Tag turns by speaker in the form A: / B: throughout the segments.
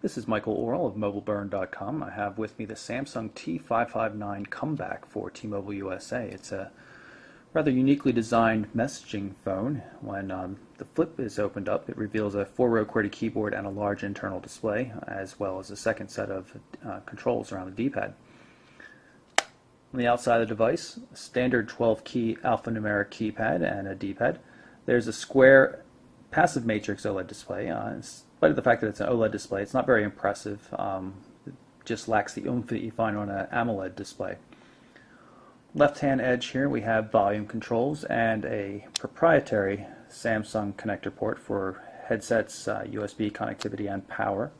A: This is Michael Orrell of MobileBurn.com. I have with me the Samsung T559 Comeback for T-Mobile USA. It's a rather uniquely designed messaging phone. When the flip is opened up, it reveals a 4-row QWERTY keyboard and a large internal display, as well as a second set of controls around the D-pad. On the outside of the device, a standard 12-key alphanumeric keypad and a D-pad. There's a square passive matrix OLED display. In spite of the fact that it's an OLED display, it's not very impressive. It just lacks the oomph that you find on an AMOLED display. Left-hand edge here we have volume controls and a proprietary Samsung connector port for headsets, USB connectivity, and power.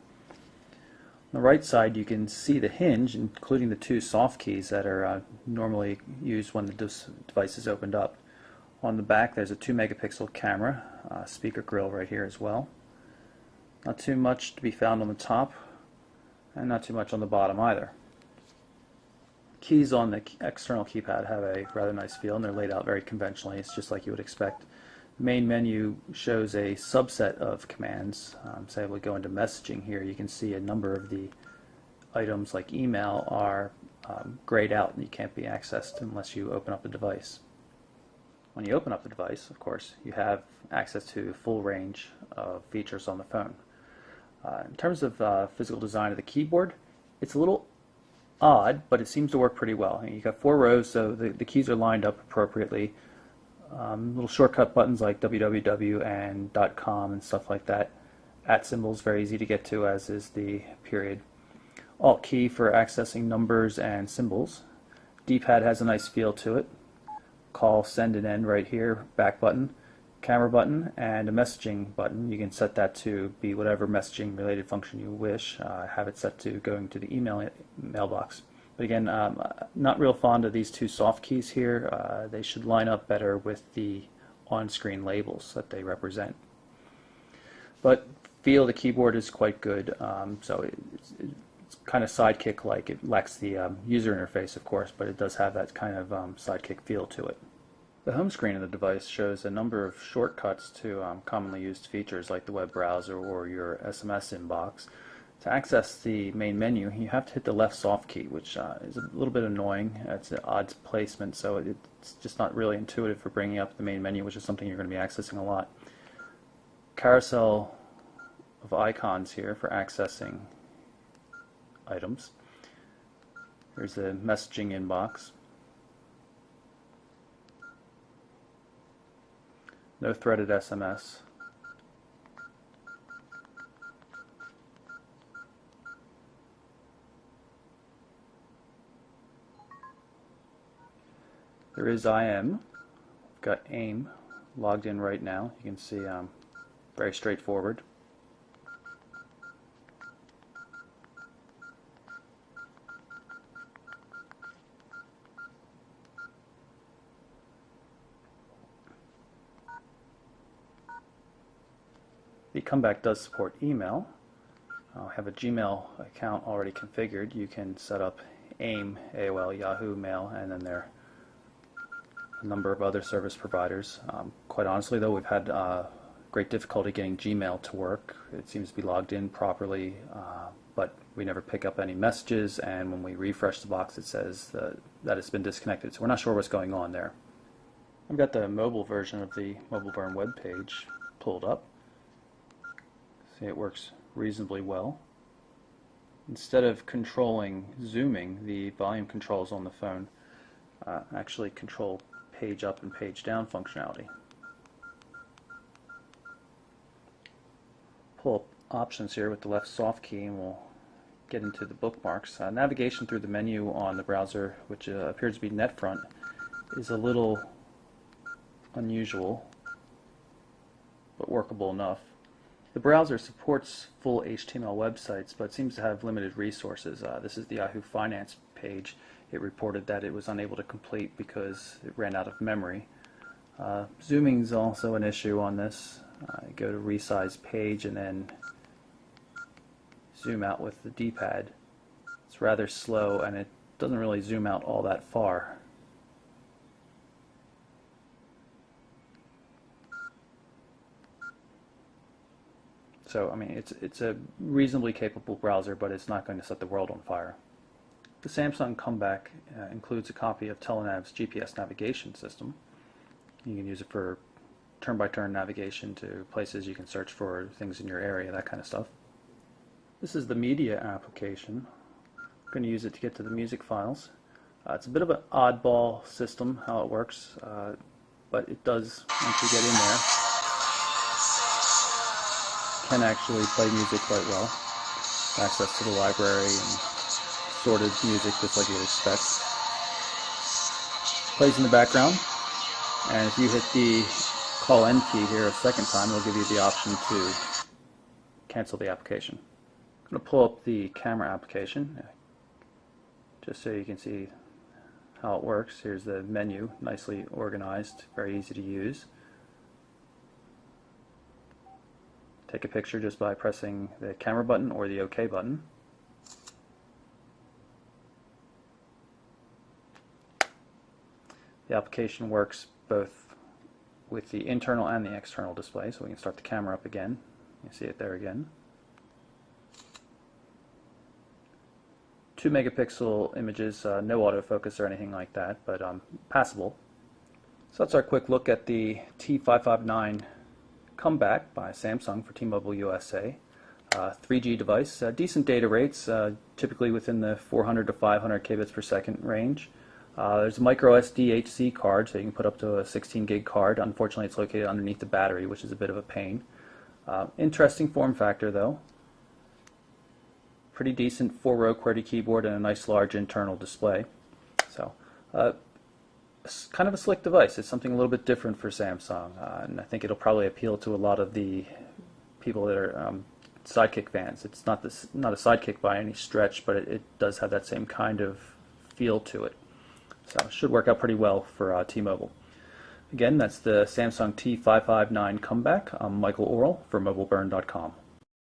A: On the right side you can see the hinge, including the two soft keys that are normally used when the device is opened up. On the back there's a 2-megapixel camera, speaker grill right here as well. Not too much to be found on the top, and not too much on the bottom either. Keys on the external keypad have a rather nice feel, and they're laid out very conventionally. It's just like you would expect. The main menu shows a subset of commands. Say we go into messaging here, you can see a number of the items like email are grayed out and you can't be accessed unless you open up the device. When you open up the device, of course, you have access to full range of features on the phone. In terms of physical design of the keyboard, it's a little odd, but it seems to work pretty well. You've got 4 rows, so the keys are lined up appropriately. Little shortcut buttons like www and .com and stuff like that. @ symbols, very easy to get to, as is the period. Alt key for accessing numbers and symbols. D-pad has a nice feel to it. Call, send, and end right here. Back button, camera button, and a messaging button. You can set that to be whatever messaging related function you wish. Have it set to going to the email mailbox. But again, not real fond of these two soft keys here. They should line up better with the on-screen labels that they represent. But feel the keyboard is quite good. So it's kind of Sidekick-like. It lacks the user interface, of course, but it does have that kind of Sidekick feel to it. The home screen of the device shows a number of shortcuts to commonly used features like the web browser or your SMS inbox. To access the main menu, you have to hit the left soft key, which is a little bit annoying. It's an odd placement, so it's just not really intuitive for bringing up the main menu, which is something you're going to be accessing a lot. Carousel of icons here for accessing items. Here's the messaging inbox. No threaded SMS. There is IM. I've got AIM logged in right now. You can see very straightforward. The Comeback does support email. I have a Gmail account already configured. You can set up AIM, AOL, Yahoo Mail, and then there are a number of other service providers. Quite honestly, though, we've had great difficulty getting Gmail to work. It seems to be logged in properly, but we never pick up any messages, and when we refresh the box, it says that it's been disconnected. So we're not sure what's going on there. I've got the mobile version of the MobileBurn web page pulled up. See, it works reasonably well. Instead of controlling zooming, the volume controls on the phone actually control page up and page down functionality. Pull up options here with the left soft key and we'll get into the bookmarks. Navigation through the menu on the browser, which appears to be NetFront, is a little unusual but workable enough. The browser supports full HTML websites, but seems to have limited resources. This is the Yahoo Finance page. It reported that it was unable to complete because it ran out of memory. Zooming is also an issue on this. Go to resize page and then zoom out with the D-pad. It's rather slow and it doesn't really zoom out all that far. So, I mean, it's a reasonably capable browser, but it's not going to set the world on fire. The Samsung Comeback includes a copy of Telenav's GPS navigation system. You can use it for turn-by-turn navigation to places you can search for things in your area, that kind of stuff. This is the media application. I'm going to use it to get to the music files. It's a bit of an oddball system, how it works, but it does, once you get in there, can actually play music quite well. Access to the library and sorted music just like you'd expect. Plays in the background, and if you hit the call end key here a second time, it'll give you the option to cancel the application. I'm going to pull up the camera application just so you can see how it works. Here's the menu, nicely organized, very easy to use. Take a picture just by pressing the camera button or the OK button. The application works both with the internal and the external display, so we can start the camera up again. You see it there again. 2 megapixel images, no autofocus or anything like that, but passable. So that's our quick look at the T559 Comeback by Samsung for T-Mobile USA. 3G device, decent data rates, typically within the 400 to 500 kbps per second range. There's a micro SD HC card, so you can put up to a 16 gig card. Unfortunately, it's located underneath the battery, which is a bit of a pain. Interesting form factor, though. Pretty decent 4-row QWERTY keyboard and a nice large internal display. So, it's kind of a slick device. It's something a little bit different for Samsung, and I think it'll probably appeal to a lot of the people that are Sidekick fans. It's not a Sidekick by any stretch, but it does have that same kind of feel to it. So it should work out pretty well for T-Mobile. Again, that's the Samsung T559 Comeback. I'm Michael Orrell for MobileBurn.com.